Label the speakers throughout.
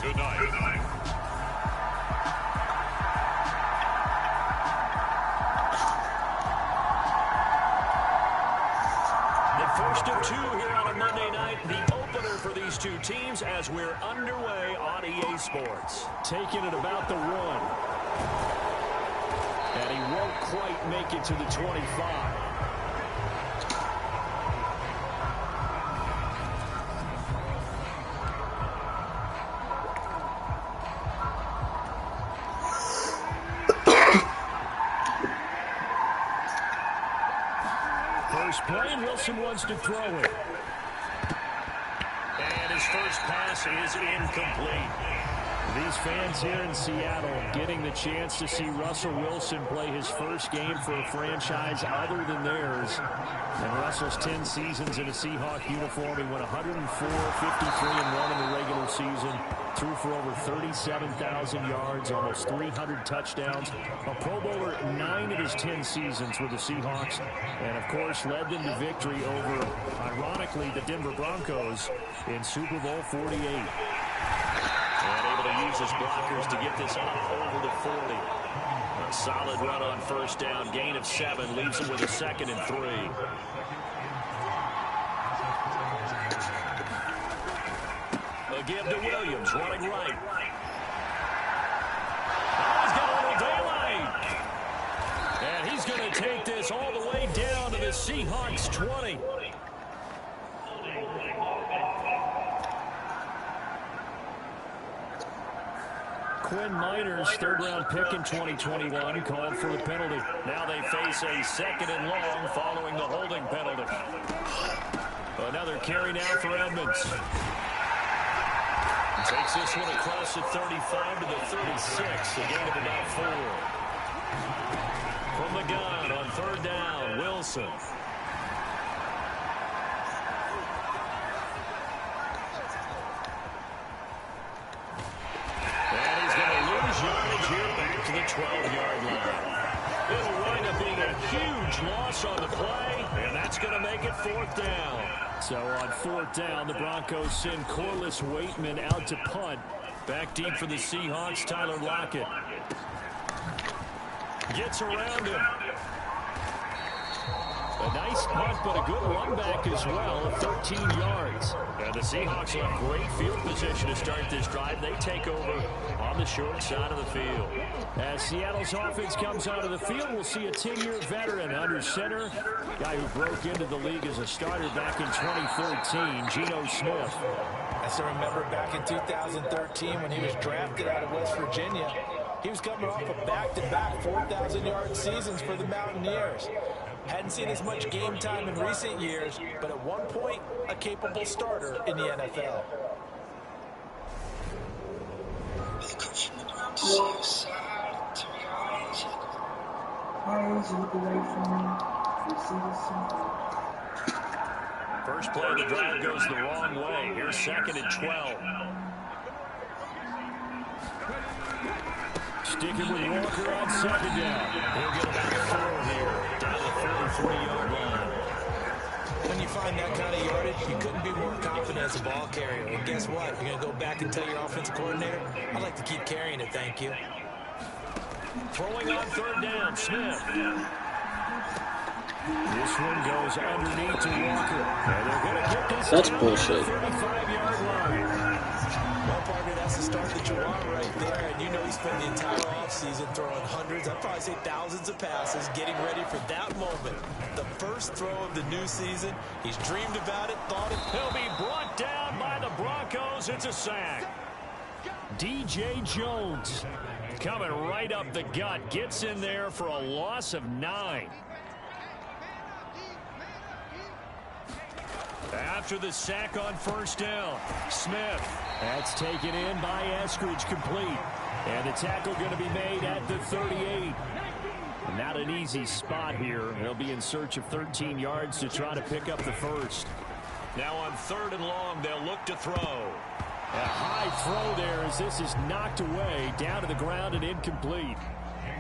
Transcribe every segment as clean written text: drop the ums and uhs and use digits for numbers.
Speaker 1: Good night. First of two here on a Monday night, the opener for these two teams as we're underway on EA Sports.
Speaker 2: Taking it about the 1. And he won't quite make it to the 25. First play, and Wilson wants to throw it.
Speaker 1: And his first pass is incomplete.
Speaker 2: These fans here in Seattle getting the chance to see Russell Wilson play his first game for a franchise other than theirs. In Russell's 10 seasons in a Seahawk uniform, he went 104, 53-1 in the regular season. Threw for over 37,000 yards, almost 300 touchdowns. A Pro Bowler 9 of his 10 seasons with the Seahawks. And, of course, led them to victory over, ironically, the Denver Broncos in Super Bowl 48.
Speaker 1: And able to use his blockers to get this up over the 40. A solid run on first down. Gain of 7 leaves him with a 2nd and 3. A give to Williams, running right. Oh, he's got a little daylight. And he's going to take this all the way down to the Seahawks 20.
Speaker 2: Quinn Miners, third-round pick in 2021, called for the penalty.
Speaker 1: Now they face a 2nd and long following the holding penalty.
Speaker 2: Another carry now for Edmonds.
Speaker 1: Takes this one across the 35 to the 36, a gain of about 4. From the gun on third down, Wilson. Here back to the 12-yard line. It'll wind up being a huge loss on the play, and that's going to make it 4th down.
Speaker 2: So on 4th down, the Broncos send Corliss Waitman out to punt. Back deep for the Seahawks, Tyler Lockett. Gets around him. A nice punt, but a good run back as well of 13 yards.
Speaker 1: And the Seahawks will have great field position to start this drive. They take over on the short side of the field.
Speaker 2: As Seattle's offense comes onto the field, we'll see a 10-year veteran under center. Guy who broke into the league as a starter back in 2013, Geno Smith.
Speaker 3: As I remember back in 2013 when he was drafted out of West Virginia, he was coming off of back-to-back 4,000-yard seasons for the Mountaineers. Hadn't seen as much game time in recent years, but at one point, a capable starter in the NFL.
Speaker 1: First play of the drive goes the wrong way. Here's 2nd and 12.
Speaker 2: Sticking with Walker on 2nd down.
Speaker 1: He'll get about 4 here, down to the 33-yard line.
Speaker 3: When you find that kind of yardage, you couldn't be more confident as a ball carrier. And guess what? You're going to go back and tell your offensive coordinator, I'd like to keep carrying it, thank you.
Speaker 1: Throwing on 3rd down, Smith.
Speaker 2: This one goes underneath to Walker. And they're going to get this.
Speaker 4: That's bullshit.
Speaker 2: 35-yard line.
Speaker 3: Well, partner, that's the start that you want right there. And you know he spent the entire offseason throwing hundreds, I'd probably say thousands of passes, getting ready for that moment. The first throw of the new season. He's dreamed about it, thought it.
Speaker 1: He'll be brought down by the Broncos. It's a sack.
Speaker 2: DJ Jones
Speaker 1: coming right up the gut. Gets in there for a loss of 9. After the sack on first down, Smith.
Speaker 2: That's taken in by Eskridge, complete. And the tackle going to be made at the 38. Not an easy spot here. They'll be in search of 13 yards to try to pick up the first.
Speaker 1: Now on 3rd and long, they'll look to throw.
Speaker 2: A high throw there as this is knocked away, down to the ground and incomplete.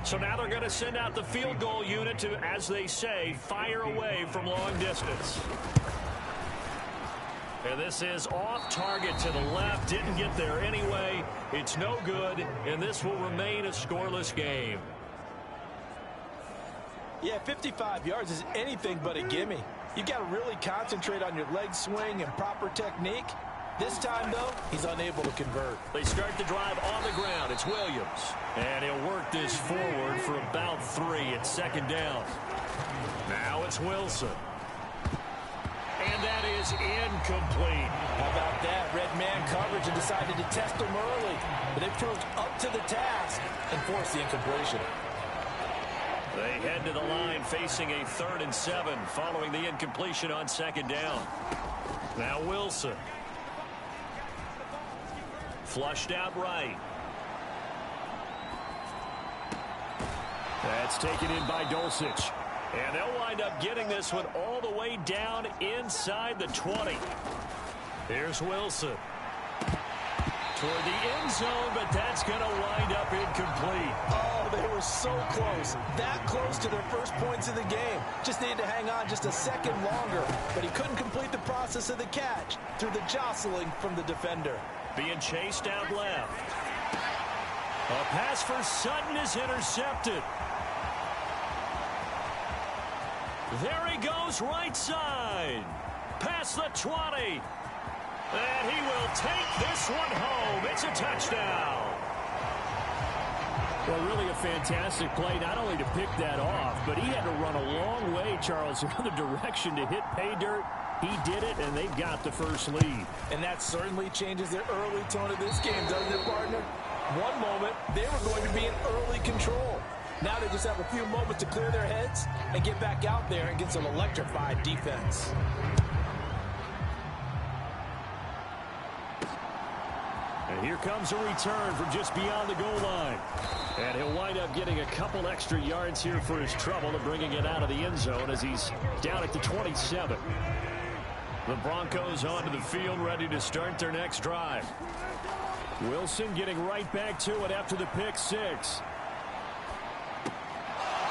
Speaker 1: So now they're going to send out the field goal unit to, as they say, fire away from long distance.
Speaker 2: And this is off target to the left. Didn't get there anyway. It's no good, and this will remain a scoreless game.
Speaker 3: Yeah, 55 yards is anything but a gimme. You've got to really concentrate on your leg swing and proper technique. This time, though, he's unable to convert.
Speaker 2: They start the drive on the ground. It's Williams. And he'll work this forward for about 3 at second down. Now it's Wilson. And that is incomplete.
Speaker 3: How about that? Red man coverage and decided to test him early. But they proved up to the task and forced the incompletion.
Speaker 2: They head to the line facing a 3rd and 7 following the incompletion on second down. Now Wilson. Flushed out right. That's taken in by Dulcich. And they'll wind up getting this one all the way down inside the 20. Here's Wilson. Toward the end zone, but that's going to wind up incomplete.
Speaker 3: Oh, they were so close. That close to their first points of the game. Just needed to hang on just a second longer. But he couldn't complete the process of the catch through the jostling from the defender.
Speaker 2: Being chased out left. A pass for Sutton is intercepted. There he goes right side. Past the 20. And he will take this one home. It's a touchdown. Well, really a fantastic play, not only to pick that off, but he had to run a long way, Charles, in the direction to hit pay dirt. He did it, and they've got the first lead.
Speaker 3: And that certainly changes the early tone of this game, doesn't it, partner? One moment, they were going to be in early control. Now they just have a few moments to clear their heads and get back out there and get some electrified defense.
Speaker 2: And here comes a return from just beyond the goal line. And he'll wind up getting a couple extra yards here for his trouble and bringing it out of the end zone as he's down at the 27. The Broncos onto the field, ready to start their next drive. Wilson getting right back to it after the pick six.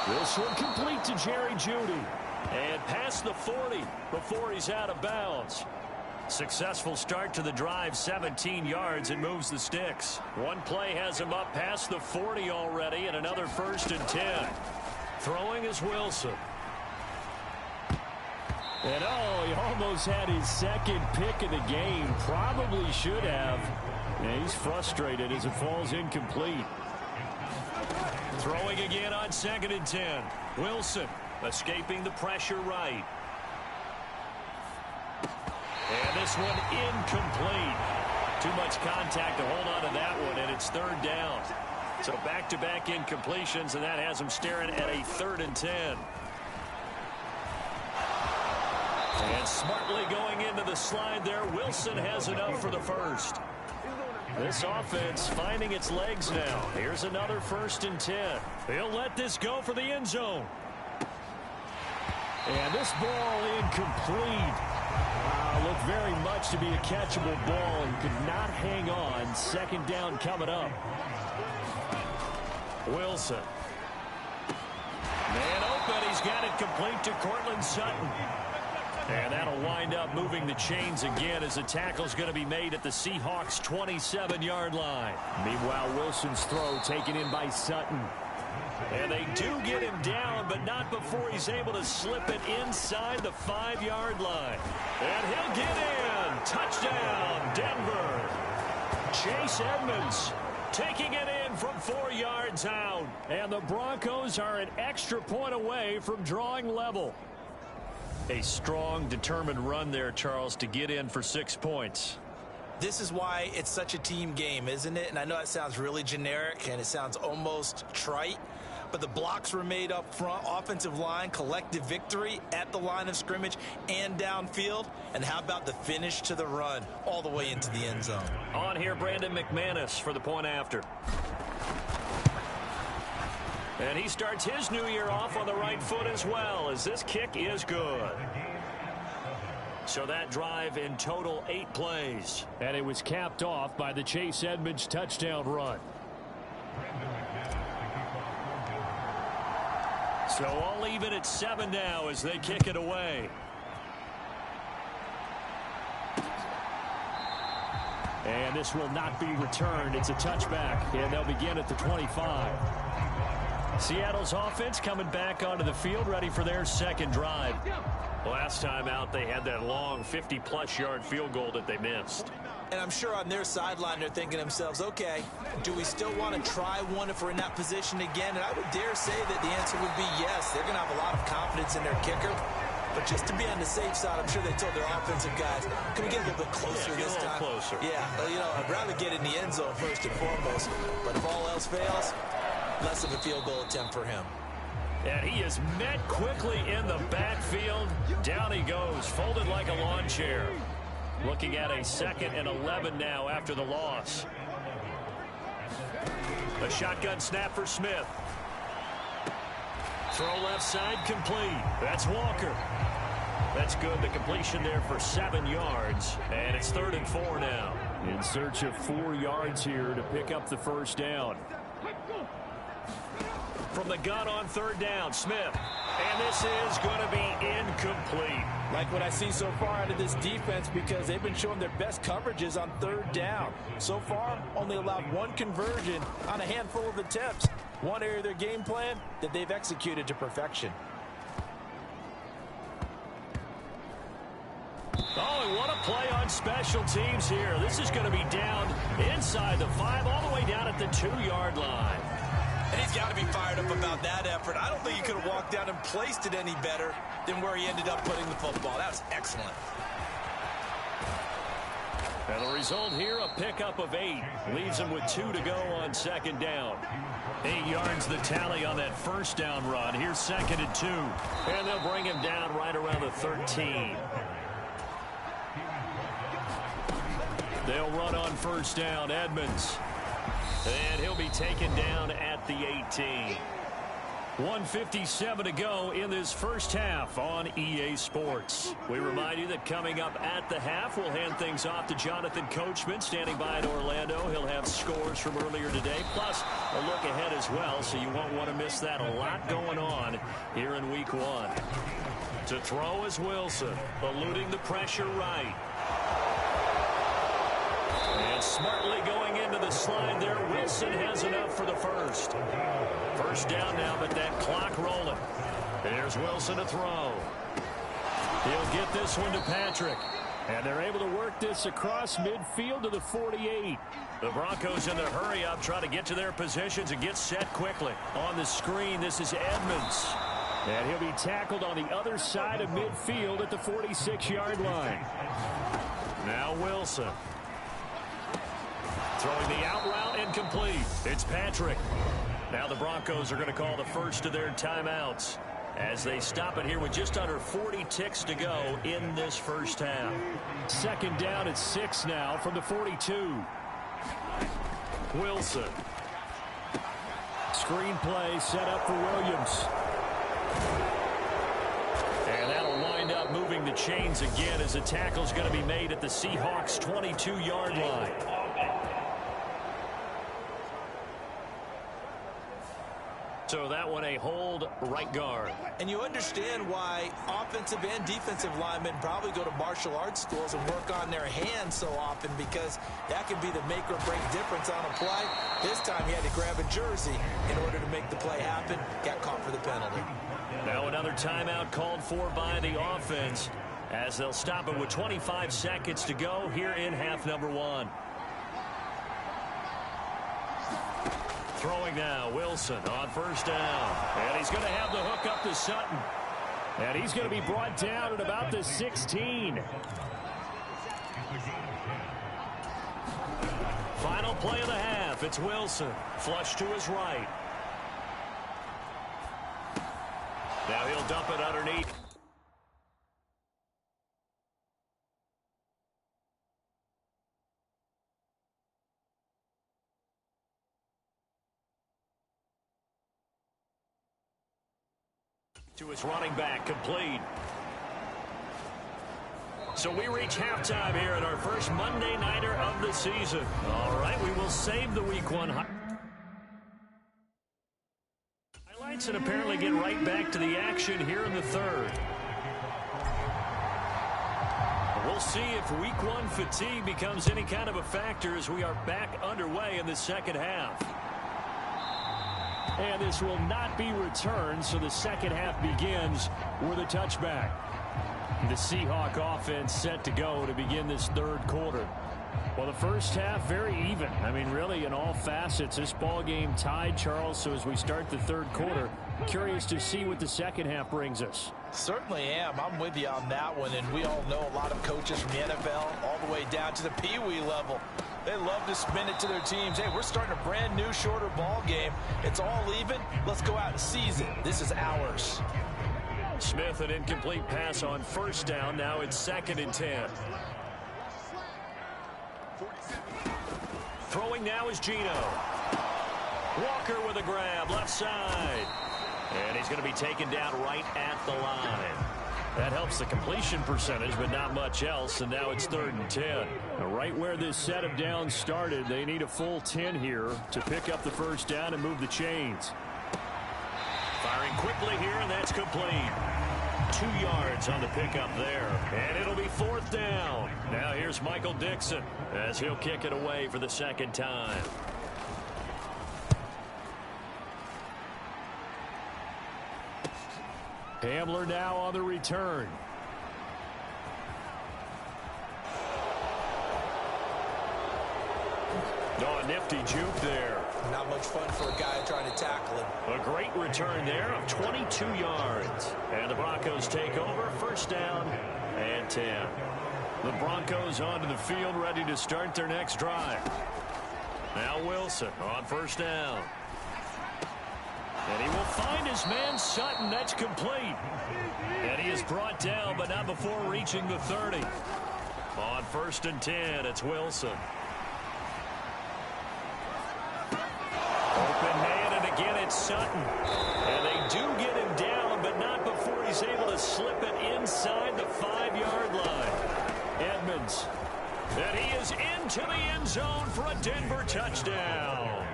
Speaker 2: This one complete to Jerry Jeudy. And past the 40 before he's out of bounds. Successful start to the drive, 17 yards, and moves the sticks. One play has him up past the 40 already, and another 1st and 10. Throwing is Wilson. And he almost had his second pick of the game. Probably should have. And he's frustrated as it falls incomplete. Throwing again on 2nd and 10. Wilson escaping the pressure right. And this one incomplete. Too much contact to hold on to that one, and it's 3rd down. So back-to-back incompletions, and that has him staring at a 3rd and 10. And smartly going into the slide there, Wilson has enough for the first. This offense finding its legs now. Here's another 1st and 10. He'll let this go for the end zone. And this ball incomplete. Looked very much to be a catchable ball and could not hang on. 2nd down coming up. Wilson. Man open. He's got it complete to Cortland Sutton. And that'll wind up moving the chains again as the tackle's going to be made at the Seahawks' 27-yard line. Meanwhile, Wilson's throw taken in by Sutton. And they do get him down, but not before he's able to slip it inside the 5-yard line. And he'll get in. Touchdown, Denver. Chase Edmonds taking it in from 4 yards out. And the Broncos are an extra point away from drawing level. A strong, determined run there, Charles, to get in for 6 points.
Speaker 3: This is why it's such a team game, isn't it? And I know it sounds really generic and it sounds almost trite, but the blocks were made up front, offensive line, collective victory at the line of scrimmage and downfield. And how about the finish to the run all the way into the end zone?
Speaker 2: On here, Brandon McManus for the point after. And he starts his new year off on the right foot as well, as this kick is good. So that drive in total 8 plays. And it was capped off by the Chase Edmonds touchdown run. So all even at 7 now as they kick it away. And this will not be returned. It's a touchback, and they'll begin at the 25. Seattle's offense coming back onto the field, ready for their second drive.
Speaker 1: Last time out, they had that long 50-plus yard field goal that they missed.
Speaker 3: And I'm sure on their sideline they're thinking to themselves, okay, do we still want to try one if we're in that position again? And I would dare say that the answer would be yes. They're going to have a lot of confidence in their kicker. But just to be on the safe side, I'm sure they told their offensive guys, can we get a little bit closer this time?
Speaker 1: Closer.
Speaker 3: Yeah, well, you know, I'd rather get in the end zone first and foremost. But if all else fails, less of a field goal attempt for him.
Speaker 2: And he is met quickly in the backfield. Down he goes, folded like a lawn chair. Looking at a 2nd and 11 now after the loss. A shotgun snap for Smith. Throw left side complete. That's Walker. That's good. The completion there for 7 yards. And it's 3rd and 4 now. In search of 4 yards here to pick up the first down. From the gun on 3rd down, Smith. And this is going to be incomplete.
Speaker 3: Like what I see so far out of this defense, because they've been showing their best coverages on 3rd down. So far, only allowed 1 conversion on a handful of attempts. One area of their game plan that they've executed to perfection.
Speaker 2: Oh, and what a play on special teams here. This is going to be down inside the 5, all the way down at the 2-yard line.
Speaker 3: And he's got to be fired up about that effort. I don't think he could have walked down and placed it any better than where he ended up putting the football. That was excellent.
Speaker 2: And the result here, a pickup of 8. Leaves him with 2 to go on 2nd down. 8 yards the tally on that first down run. Here's 2nd and 2. And they'll bring him down right around the 13. They'll run on first down. Edmonds. And he'll be taken down at the 18. 1:57 to go in this first half on EA Sports. We remind you that coming up at the half, we'll hand things off to Jonathan Coachman standing by in Orlando. He'll have scores from earlier today, plus a look ahead as well, so you won't want to miss that. A lot going on here in Week 1. To throw is Wilson, eluding the pressure right. And smartly going into the slide there, Wilson has enough for the first. First down now, but that clock rolling. There's Wilson to throw. He'll get this one to Patrick. And they're able to work this across midfield to the 48. The Broncos in the hurry up, try to get to their positions and get set quickly. On the screen, this is Edmonds. And he'll be tackled on the other side of midfield at the 46-yard line. Now Wilson. Throwing the out route incomplete. It's Patrick. Now the Broncos are going to call the first of their timeouts as they stop it here with just under 40 ticks to go in this first half. 2nd down at 6 now from the 42. Wilson. Screen play set up for Williams. And that'll wind up moving the chains again as the tackle's going to be made at the Seahawks' 22-yard line. So that one a hold right guard.
Speaker 3: And you understand why offensive and defensive linemen probably go to martial arts schools and work on their hands so often, because that can be the make or break difference on a play. This time he had to grab a jersey in order to make the play happen. Got caught for the penalty.
Speaker 2: Now another timeout called for by the offense as they'll stop it with 25 seconds to go here in half number 1. Throwing now, Wilson on first down. And he's going to have the hook up to Sutton. And he's going to be brought down at about the 16. Final play of the half. It's Wilson. Flush to his right. Now he'll dump it underneath. To his running back, complete. So we reach halftime here in our first Monday Nighter of the season. All right, we will save the Week 1 highlights and apparently get right back to the action here in the 3rd. We'll We'll see if week one fatigue becomes any kind of a factor as we are back underway in the second half. And this will not be returned, so the second half begins with a touchback. The Seahawk offense set to go to begin this third quarter. Well, the first half, very even. I mean, really, in all facets, this ball game tied, Charles. So as we start the third quarter, curious to see what the second half brings us.
Speaker 3: Certainly am. I'm with you on that one. And we all know a lot of coaches from the NFL all the way down to the Pee-wee level. They love to spin it to their teams. Hey, we're starting a brand new, shorter ball game. It's all even. Let's go out and seize it. This is ours.
Speaker 2: Smith, an incomplete pass on first down. Now it's 2nd and 10. Throwing now is Geno. Walker with a grab, left side. And he's going to be taken down right at the line. That helps the completion percentage, but not much else. And now it's 3rd and 10. Now, right where this set of downs started, they need a full 10 here to pick up the first down and move the chains. Firing quickly here, and that's complete. 2 yards on the pickup there. And it'll be 4th down. Now here's Michael Dixon as he'll kick it away for the second time. Hamler now on the return. Oh, a nifty juke there.
Speaker 3: Not much fun for a guy trying to tackle him.
Speaker 2: A great return there of 22 yards. And the Broncos take over, first down and 10. The Broncos onto the field, ready to start their next drive. Now Wilson on first down. And he will find his man Sutton. That's complete. And he is brought down, but not before reaching the 30. On 1st and 10, it's Wilson. Open man, and again it's Sutton. And they do get him down, but not before he's able to slip it inside the 5-yard line. Edmonds. And he is into the end zone for a Denver touchdown.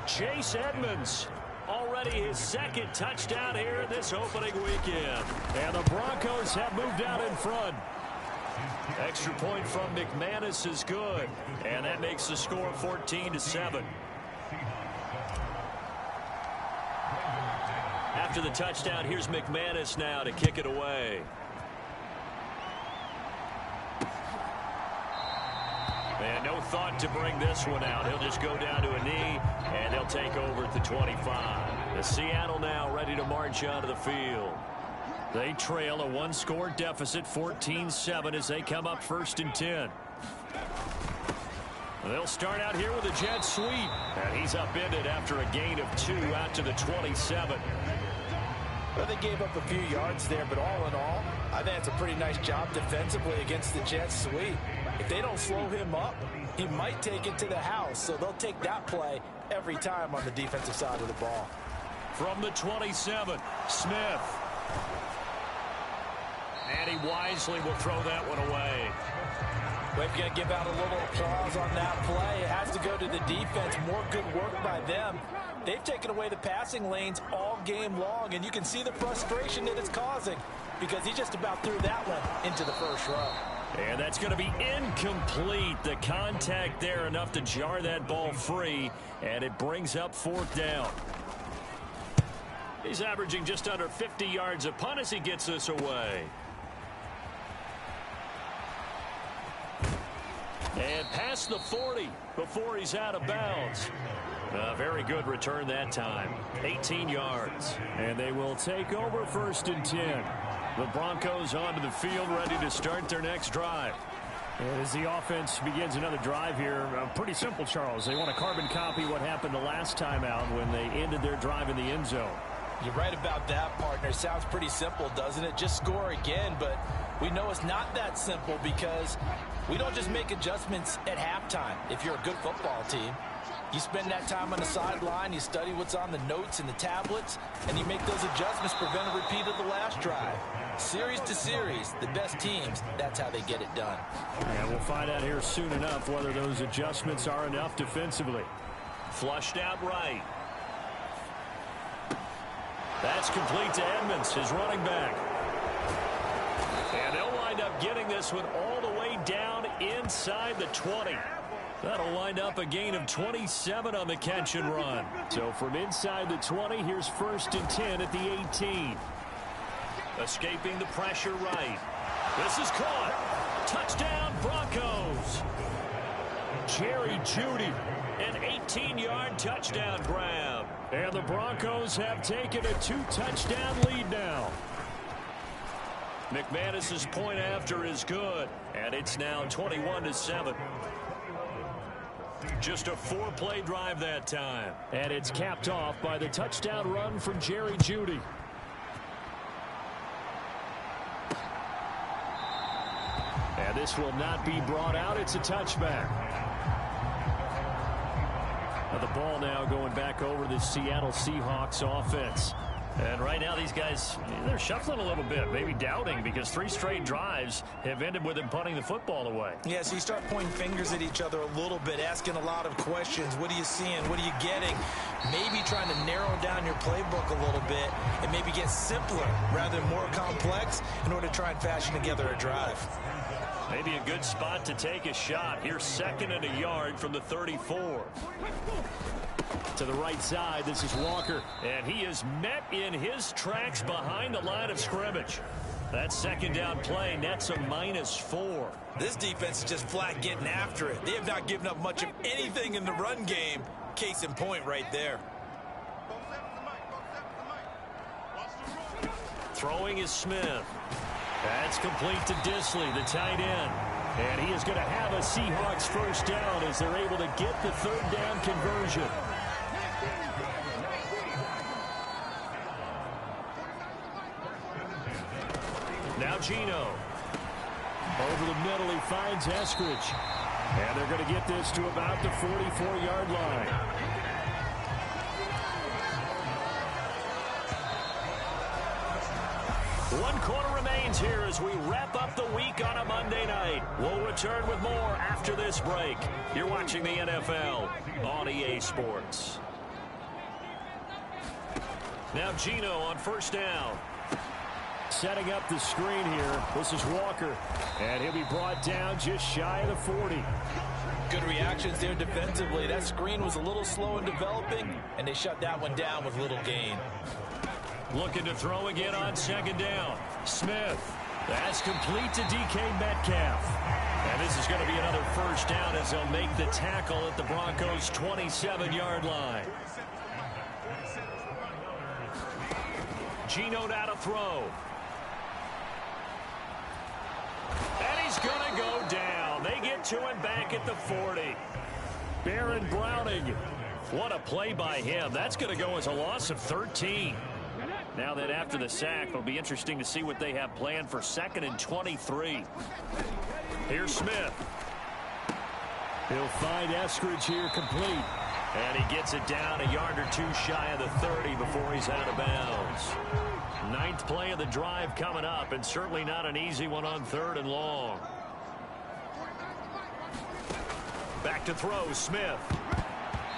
Speaker 2: Chase Edmonds. Already his 2nd touchdown here this opening weekend. And the Broncos have moved out in front. Extra point from McManus is good. And that makes the score 14-7. After the touchdown, here's McManus now to kick it away. And no thought to bring this one out. He'll just go down to a knee, and they'll take over at the 25. The Seattle now ready to march onto the field. They trail a 1-score deficit, 14-7, as they come up 1st and 10. They'll start out here with a jet sweep. And he's upended after a gain of 2 out to the 27.
Speaker 3: Well, they gave up a few yards there, but all in all, I think it's a pretty nice job defensively against the jet sweep. If they don't slow him up, he might take it to the house, so they'll take that play every time on the defensive side of the ball.
Speaker 2: From the 27, Smith. And he wisely will throw that one away.
Speaker 3: We're going to give out a little applause on that play. It has to go to the defense. More good work by them. They've taken away the passing lanes all game long, and you can see the frustration that it's causing because he just about threw that one into the first row.
Speaker 2: And that's going to be incomplete. The contact there enough to jar that ball free, and it brings up 4th down. He's averaging just under 50 yards a punt as he gets this away. And past the 40 before he's out of bounds. A very good return that time. 18 yards. And they will take over 1st and 10. The Broncos onto the field, ready to start their next drive. And as the offense begins another drive here, pretty simple, Charles. They want to carbon copy what happened the last time out when they ended their drive in the end zone.
Speaker 3: You're right about that, partner. Sounds pretty simple, doesn't it? Just score again, but we know it's not that simple because we don't just make adjustments at halftime. If you're a good football team, you spend that time on the sideline, you study what's on the notes and the tablets, and you make those adjustments, prevent a repeat of the last drive. Series to series, the best teams, that's how they get it done.
Speaker 2: And we'll find out here soon enough whether those adjustments are enough defensively. Flushed out right. That's complete to Edmonds, his running back. And they'll wind up getting this one all the inside the 20. That'll wind up a gain of 27 on the catch and run. So from inside the 20, here's 1st and 10 at the 18. Escaping the pressure right. This is caught. Touchdown, Broncos. Jerry Jeudy, an 18-yard touchdown grab. And the Broncos have taken a 2-touchdown lead now. McManus's point after is good, and it's now 21-7. Just a 4-play drive that time. And it's capped off by the touchdown run from Jerry Jeudy. And this will not be brought out. It's a touchback. Now the ball now going back over the Seattle Seahawks offense. And right now these guys, they're shuffling a little bit, maybe doubting, because 3 straight drives have ended with them punting the football away.
Speaker 3: Yeah, so you start pointing fingers at each other a little bit, asking a lot of questions. What are you seeing? What are you getting? Maybe trying to narrow down your playbook a little bit and maybe get simpler rather than more complex in order to try and fashion together a drive.
Speaker 2: Maybe a good spot to take a shot. Here's 2nd and a yard from the 34. To the right side, this is Walker. And he is met in his tracks behind the line of scrimmage. That 2nd down play nets a -4.
Speaker 3: This defense is just flat getting after it. They have not given up much of anything in the run game. Case in point right there.
Speaker 2: Throwing is Smith. That's complete to Disley, the tight end. And he is going to have a Seahawks 1st down as they're able to get the 3rd down conversion. Now Geno. Over the middle, he finds Eskridge. And they're going to get this to about the 44-yard line. One quarter remains here as we wrap up the week on a Monday night. We'll return with more after this break. You're watching the NFL on EA Sports. Now Geno on 1st down. Setting up the screen here. This is Walker. And he'll be brought down just shy of the 40.
Speaker 3: Good reactions there defensively. That screen was a little slow in developing, and they shut that one down with little gain.
Speaker 2: Looking to throw again on 2nd down. Smith. That's complete to DK Metcalf. And this is going to be another 1st down as they'll make the tackle at the Broncos' 27-yard line. Geno now to throw. And he's going to go down. They get to him back at the 40. Baron Browning. What a play by him. That's going to go as a loss of 13. Now that after the sack, it'll be interesting to see what they have planned for 2nd and 23. Here's Smith. He'll find Eskridge here complete. And he gets it down a yard or 2 shy of the 30 before he's out of bounds. 9th play of the drive coming up, and certainly not an easy one on 3rd and long. Back to throw, Smith.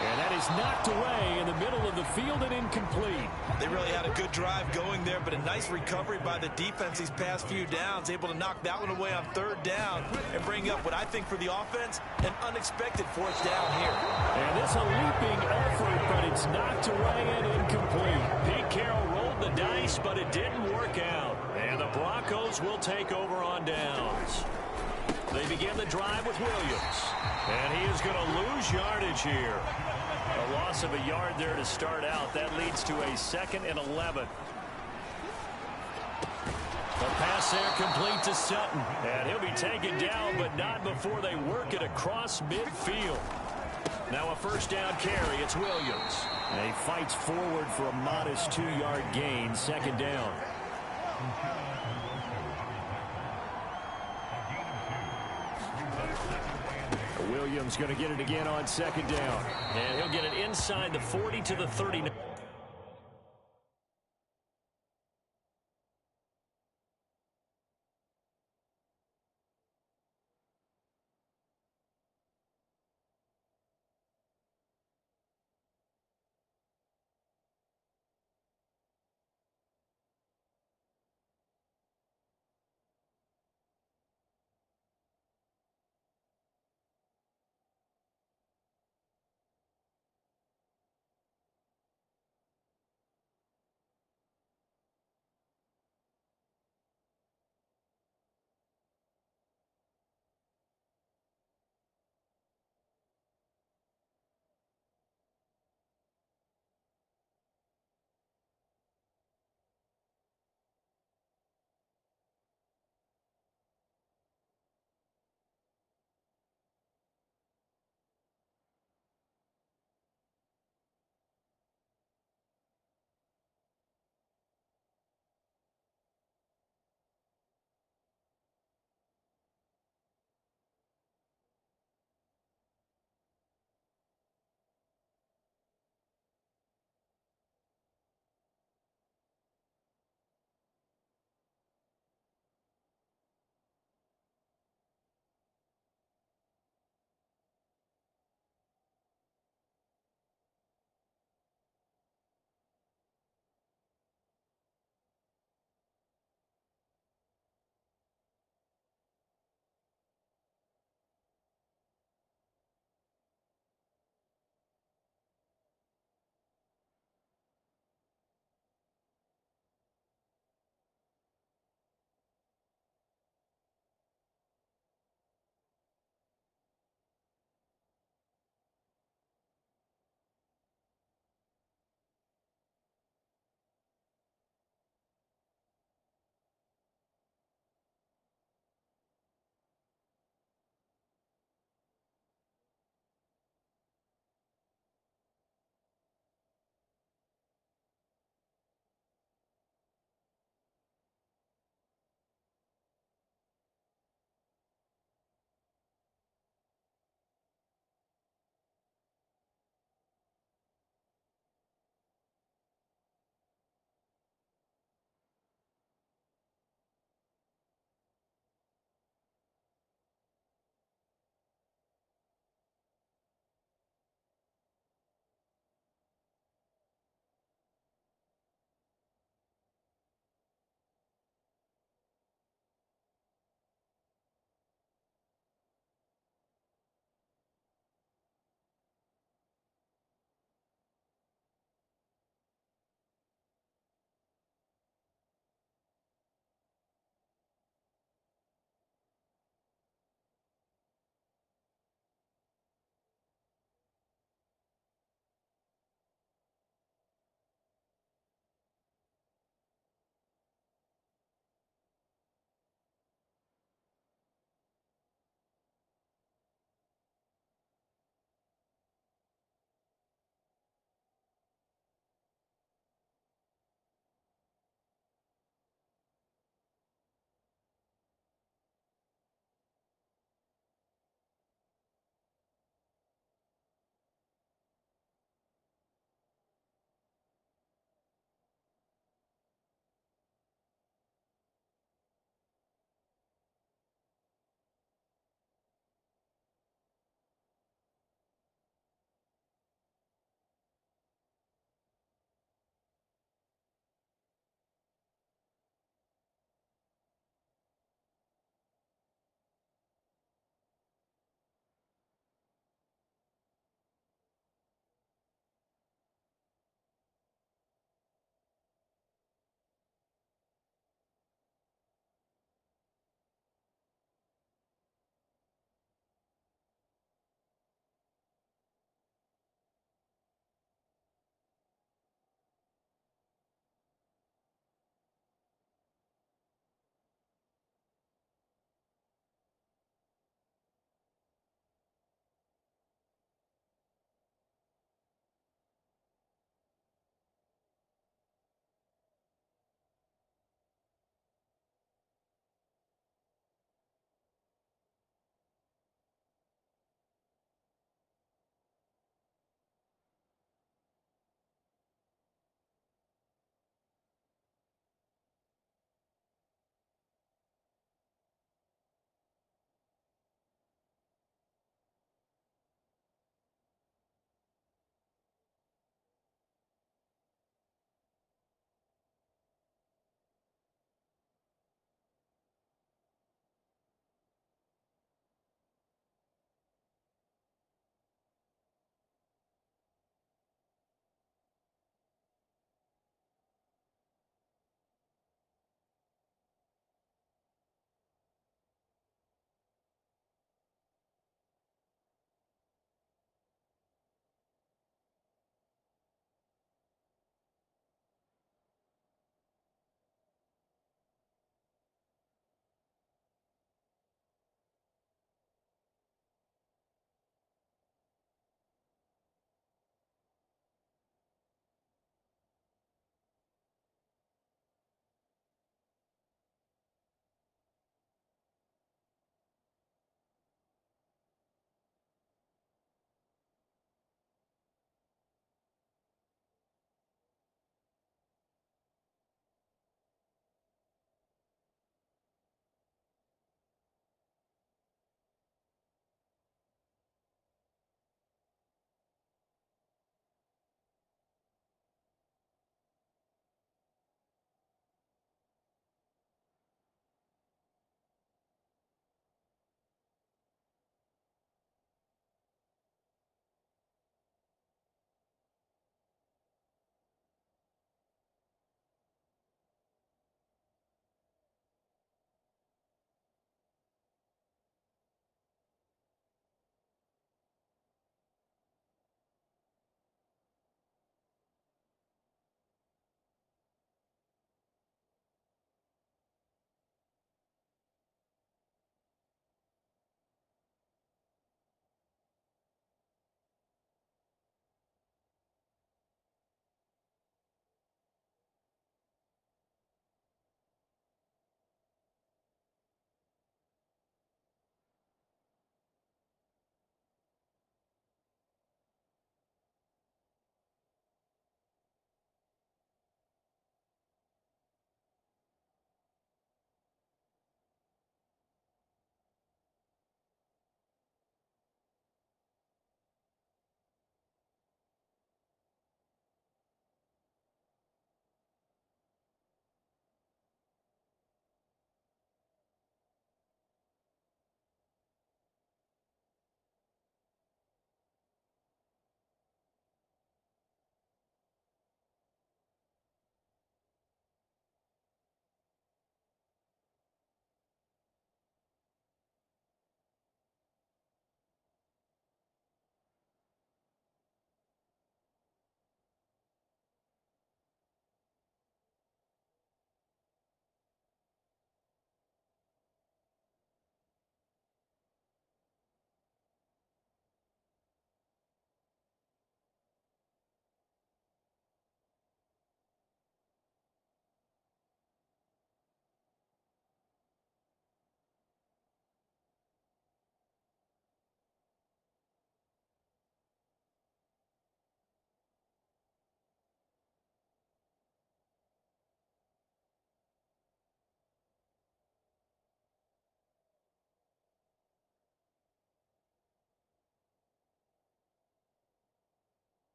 Speaker 2: And that is knocked away in the middle of the field and incomplete.
Speaker 3: They really had a good drive going there, but a nice recovery by the defense these past few downs, able to knock that one away on 3rd down and bring up what I think for the offense, an unexpected 4th down here.
Speaker 2: And this a leaping effort, but it's knocked away and incomplete. Pete Carroll rolled the dice, but it didn't work out. And the Broncos will take over on downs. They begin the drive with Williams. And he is going to lose yardage here. A loss of a yard there to start out. That leads to a 2nd and 11. The pass there complete to Sutton. And he'll be taken down, but not before they work it across midfield. Now a 1st down carry. It's Williams. And he fights forward for a modest 2-yard gain. 2nd down. Williams going to get it again on 2nd down. And he'll get it inside the 40 to the 30.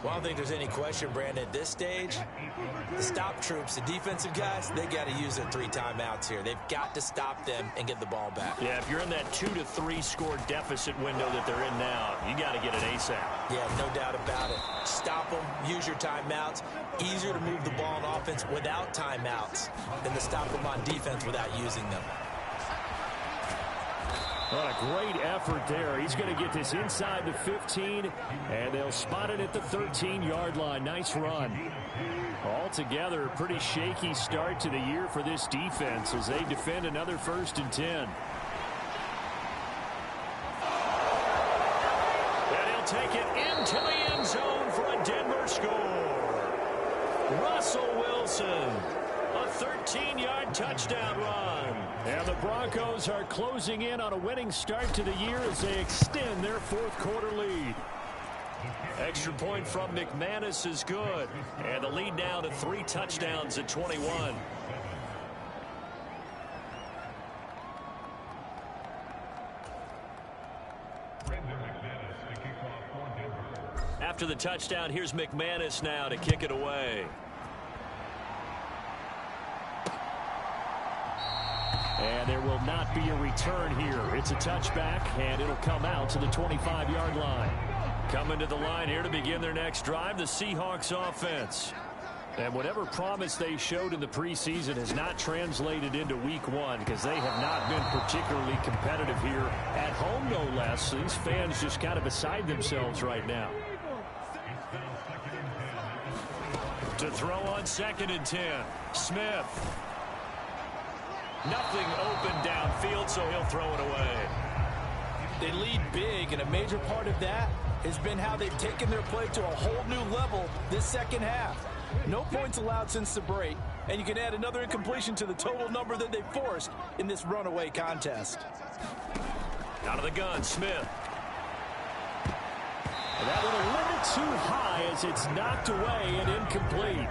Speaker 3: Well, I don't think there's any question, Brandon, at this stage, the stop troops, the defensive guys, they got to use their 3 timeouts here. They've got to stop them and get the ball back.
Speaker 1: Yeah, if you're in that 2 to 3 score deficit window that they're in now, you got to get it ASAP.
Speaker 3: Yeah, no doubt about it. Stop them, use your timeouts. Easier to move the ball on offense without timeouts than to stop them on defense without using them.
Speaker 2: What a great effort there. He's going to get this inside the 15, and they'll spot it at the 13-yard line. Nice run. Altogether, a pretty shaky start to the year for this defense as they defend another 1st and 10.
Speaker 1: And he'll take it into the end zone for a Denver score. Russell Wilson, a 13-yard touchdown run.
Speaker 2: And the Broncos are closing in on a winning start to the year as they extend their 4th quarter lead.
Speaker 1: Extra point from McManus is good. And the lead now to 3 touchdowns at 21. After the touchdown, here's McManus now to kick it away.
Speaker 2: And there will not be a return here. It's a touchback, and it'll come out to the 25-yard line.
Speaker 1: Coming to the line here to begin their next drive, the Seahawks offense.
Speaker 2: And whatever promise they showed in the preseason has not translated into week 1 because they have not been particularly competitive here at home, no less. These fans just kind of beside themselves right now.
Speaker 1: To throw on 2nd and 10, Smith. Nothing open downfield, so he'll throw it away.
Speaker 3: They lead big, and a major part of that has been how they've taken their play to a whole new level this second half. No points allowed since the break, and you can add another incompletion to the total number that they forced in this runaway contest.
Speaker 1: Out of the gun, Smith.
Speaker 2: And that one a little too high as it's knocked away and incomplete.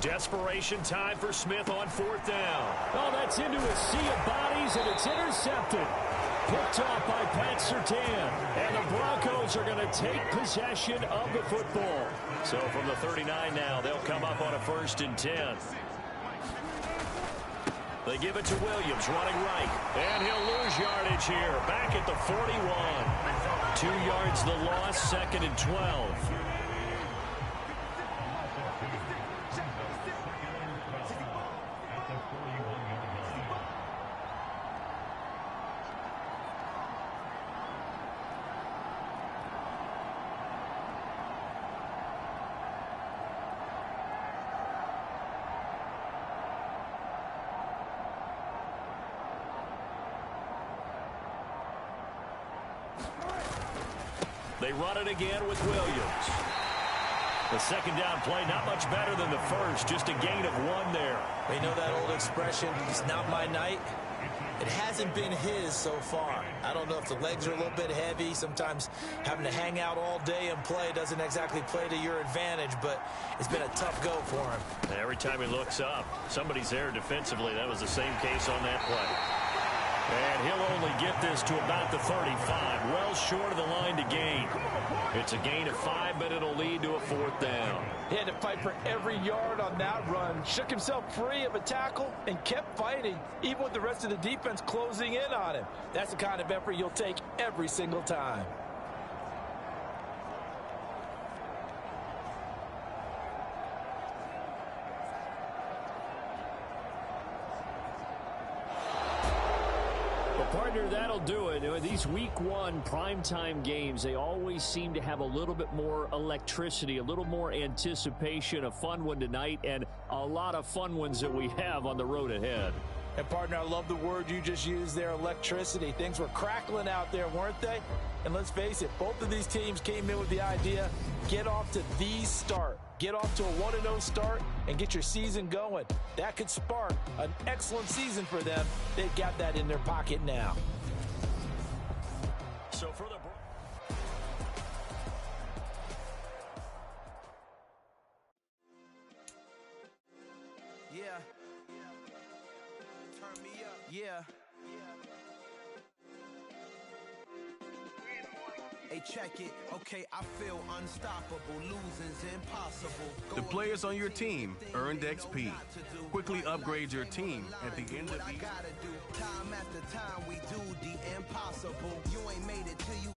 Speaker 1: Desperation time for Smith on 4th down.
Speaker 2: Oh, that's into a sea of bodies, and it's intercepted. Picked off by Pat Surtain. And the Broncos are going to take possession of the football.
Speaker 1: So from the 39 now, they'll come up on a 1st and 10. They give it to Williams, running right. And he'll lose yardage here. Back at the 41. 2 yards the loss, 2nd and 12. They run it again with Williams. The 2nd down play, not much better than the first, just a gain of 1 there.
Speaker 3: You know that old expression, it's not my night? It hasn't been his so far. I don't know if the legs are a little bit heavy. Sometimes having to hang out all day and play doesn't exactly play to your advantage, but it's been a tough go for him.
Speaker 1: Every time he looks up, somebody's there defensively. That was the same case on that play. And he'll only get this to about the 35, well short of the line to gain. It's a gain of 5, but it'll lead to a 4th down.
Speaker 3: He had to fight for every yard on that run, shook himself free of a tackle, and kept fighting, even with the rest of the defense closing in on him. That's the kind of effort you'll take every single time.
Speaker 2: Partner, that'll do it. These week 1 primetime games, they always seem to have a little bit more electricity, a little more anticipation. A fun one tonight, and a lot of fun ones that we have on the road ahead.
Speaker 3: And, partner, I love the word you just used there, electricity. Things were crackling out there, weren't they? And let's face it, both of these teams came in with the idea, get off to the start. Get off to a 1-0 start and get your season going. That could spark an excellent season for them. They've got that in their pocket now.
Speaker 1: So for the
Speaker 4: Yeah. Turn me up. Yeah. Hey, check it. Okay, I feel unstoppable. Losing's impossible.
Speaker 5: The players on your team earned XP. Quickly upgrade your team at the end of each.
Speaker 4: Time after time, we do the impossible. You ain't made it till you